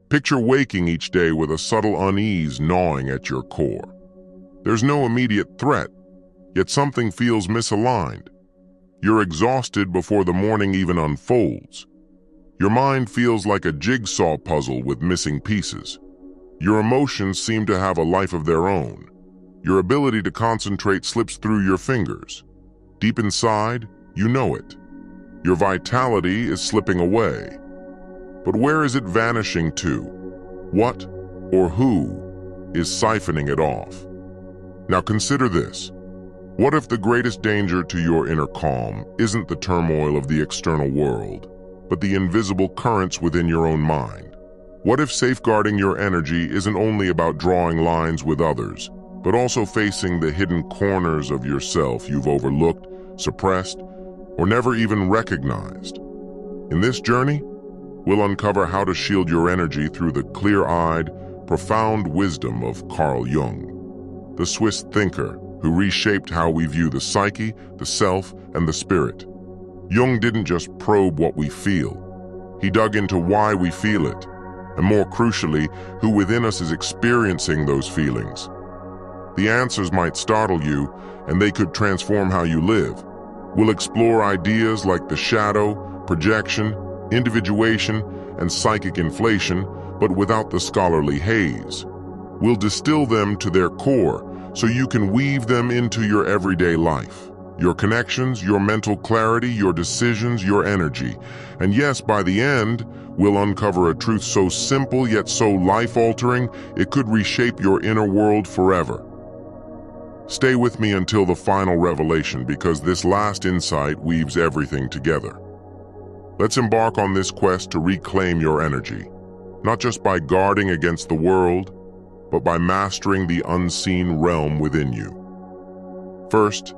Picture waking each day with a subtle unease gnawing at your core. There's no immediate threat, yet something feels misaligned. You're exhausted before the morning even unfolds. Your mind feels like a jigsaw puzzle with missing pieces. Your emotions seem to have a life of their own. Your ability to concentrate slips through your fingers. Deep inside, you know it. Your vitality is slipping away. But where is it vanishing to? What or who is siphoning it off? Now consider this. What if the greatest danger to your inner calm isn't the turmoil of the external world, but the invisible currents within your own mind? What if safeguarding your energy isn't only about drawing lines with others, but also facing the hidden corners of yourself you've overlooked, suppressed, or never even recognized? In this journey, we'll uncover how to shield your energy through the clear-eyed, profound wisdom of Carl Jung, the Swiss thinker who reshaped how we view the psyche, the self, and the spirit. Jung didn't just probe what we feel. He dug into why we feel it, and more crucially, who within us is experiencing those feelings. The answers might startle you, and they could transform how you live. We'll explore ideas like the shadow, projection, individuation, and psychic inflation, but without the scholarly haze. We'll distill them to their core so you can weave them into your everyday life. Your connections, your mental clarity, your decisions, your energy. And yes, by the end, we'll uncover a truth so simple yet so life-altering, it could reshape your inner world forever. Stay with me until the final revelation, because this last insight weaves everything together. Let's embark on this quest to reclaim your energy, not just by guarding against the world, but by mastering the unseen realm within you. First,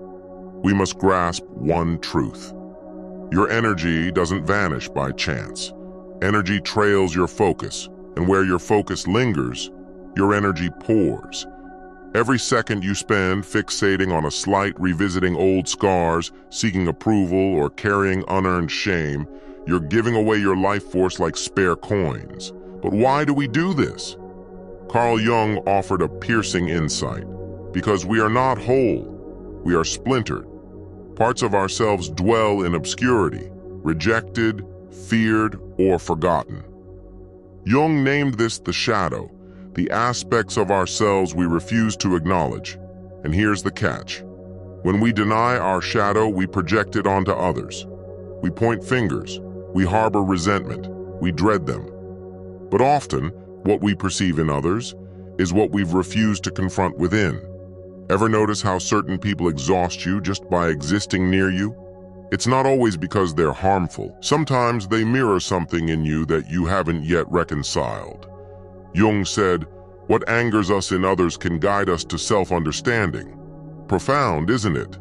we must grasp one truth. Your energy doesn't vanish by chance. Energy trails your focus, and where your focus lingers, your energy pours. Every second you spend fixating on a slight, revisiting old scars, seeking approval, or carrying unearned shame, you're giving away your life force like spare coins. But why do we do this? Carl Jung offered a piercing insight. Because we are not whole, we are splintered. Parts of ourselves dwell in obscurity, rejected, feared, or forgotten. Jung named this the shadow, the aspects of ourselves we refuse to acknowledge. And here's the catch. When we deny our shadow, we project it onto others. We point fingers, we harbor resentment, we dread them. But often, what we perceive in others is what we've refused to confront within. Ever notice how certain people exhaust you just by existing near you? It's not always because they're harmful. Sometimes they mirror something in you that you haven't yet reconciled. Jung said, "What angers us in others can guide us to self-understanding." Profound, isn't it?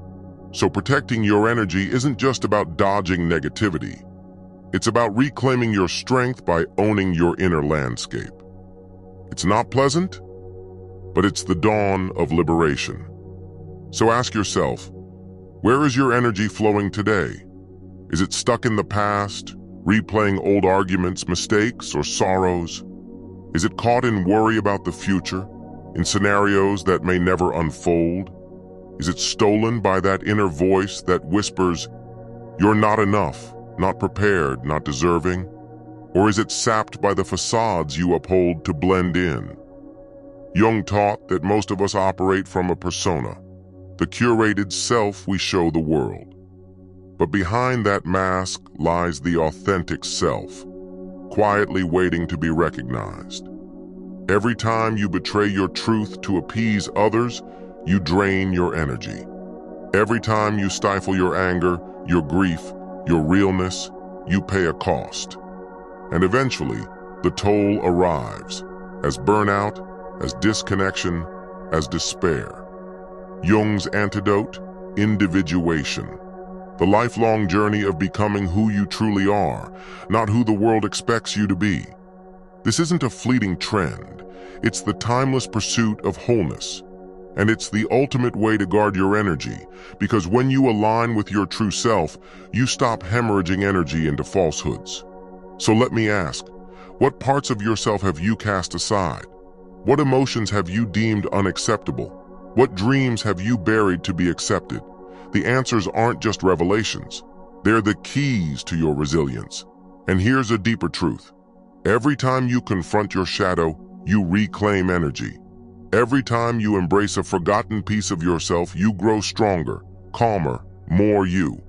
So protecting your energy isn't just about dodging negativity. It's about reclaiming your strength by owning your inner landscape. It's not pleasant, but it's the dawn of liberation. So ask yourself, where is your energy flowing today? Is it stuck in the past, replaying old arguments, mistakes, or sorrows? Is it caught in worry about the future, in scenarios that may never unfold? Is it stolen by that inner voice that whispers, "You're not enough, not prepared, not deserving"? Or is it sapped by the facades you uphold to blend in? Jung taught that most of us operate from a persona, the curated self we show the world. But behind that mask lies the authentic self, quietly waiting to be recognized. Every time you betray your truth to appease others, you drain your energy. Every time you stifle your anger, your grief, your realness, you pay a cost. And eventually, the toll arrives, as burnout, as disconnection, as despair. Jung's antidote, individuation. The lifelong journey of becoming who you truly are, not who the world expects you to be. This isn't a fleeting trend. It's the timeless pursuit of wholeness. And it's the ultimate way to guard your energy, because when you align with your true self, you stop hemorrhaging energy into falsehoods. So let me ask, What parts of yourself have you cast aside? What emotions have you deemed unacceptable? What dreams have you buried to be accepted? The answers aren't just revelations. They're the keys to your resilience. And here's a deeper truth. Every time you confront your shadow, you reclaim energy. Every time you embrace a forgotten piece of yourself, you grow stronger, calmer, more you.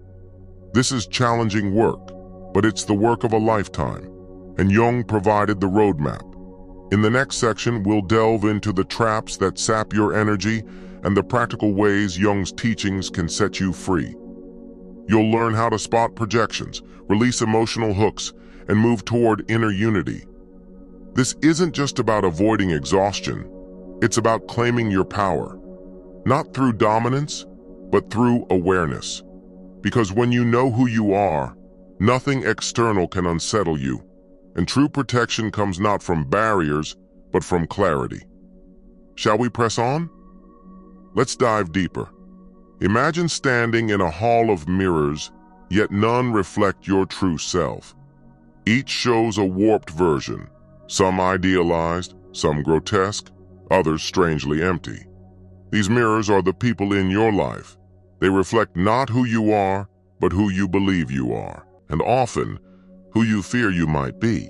This is challenging work, but it's the work of a lifetime, and Jung provided the roadmap. In the next section, we'll delve into the traps that sap your energy and the practical ways Jung's teachings can set you free. You'll learn how to spot projections, release emotional hooks, and move toward inner unity. This isn't just about avoiding exhaustion. It's about claiming your power, not through dominance, but through awareness. Because when you know who you are, nothing external can unsettle you, and true protection comes not from barriers, but from clarity. Shall we press on? Let's dive deeper. Imagine standing in a hall of mirrors, yet none reflect your true self. Each shows a warped version, some idealized, some grotesque, others strangely empty. These mirrors are the people in your life. They reflect not who you are, but who you believe you are, and often who you fear you might be.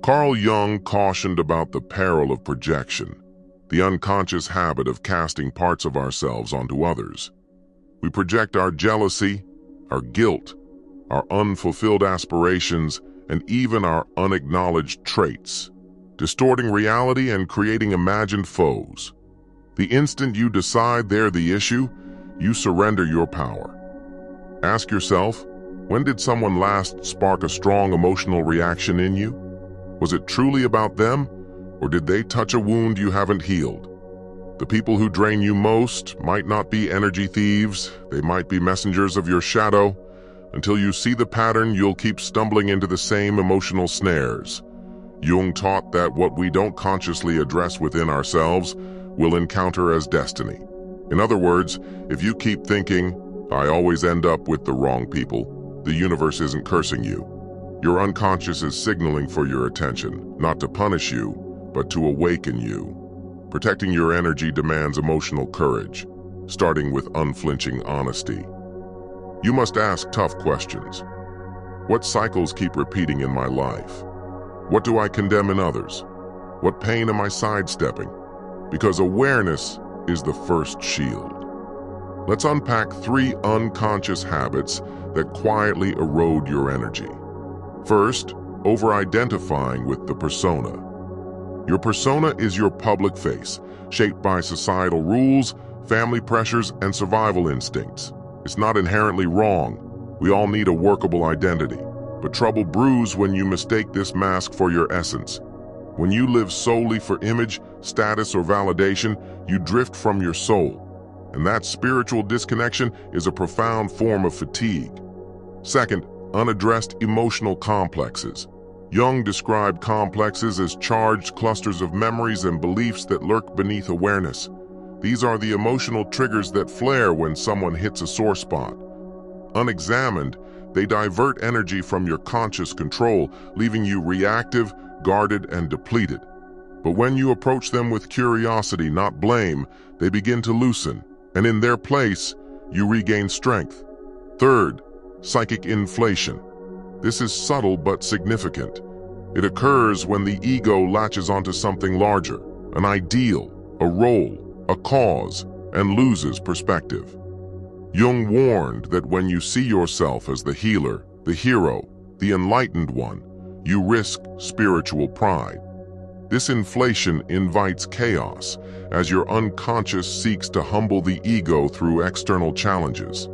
Carl Jung cautioned about the peril of projection, the unconscious habit of casting parts of ourselves onto others. We project our jealousy, our guilt, our unfulfilled aspirations, and even our unacknowledged traits, distorting reality and creating imagined foes. The instant you decide they're the issue, you surrender your power. Ask yourself, when did someone last spark a strong emotional reaction in you? Was it truly about them, or did they touch a wound you haven't healed? The people who drain you most might not be energy thieves, they might be messengers of your shadow. Until you see the pattern, you'll keep stumbling into the same emotional snares. Jung taught that what we don't consciously address within ourselves, we'll encounter as destiny. In other words, if you keep thinking, "I always end up with the wrong people," the universe isn't cursing you. Your unconscious is signaling for your attention, not to punish you, but to awaken you. Protecting your energy demands emotional courage, starting with unflinching honesty. You must ask tough questions. What cycles keep repeating in my life? What do I condemn in others? What pain am I sidestepping? Because awareness is the first shield. Let's unpack 3 unconscious habits that quietly erode your energy. First, over-identifying with the persona. Your persona is your public face, shaped by societal rules, family pressures, and survival instincts. It's not inherently wrong. We all need a workable identity. But trouble brews when you mistake this mask for your essence. When you live solely for image, status, or validation, you drift from your soul. And that spiritual disconnection is a profound form of fatigue. Second, unaddressed emotional complexes. Jung described complexes as charged clusters of memories and beliefs that lurk beneath awareness. These are the emotional triggers that flare when someone hits a sore spot. Unexamined, they divert energy from your conscious control, leaving you reactive, guarded, and depleted. But when you approach them with curiosity, not blame, they begin to loosen, and in their place, you regain strength. Third, psychic inflation. This is subtle but significant. It occurs when the ego latches onto something larger, an ideal, a role, a cause, and loses perspective. Jung warned that when you see yourself as the healer, the hero, the enlightened one, you risk spiritual pride. This inflation invites chaos, as your unconscious seeks to humble the ego through external challenges.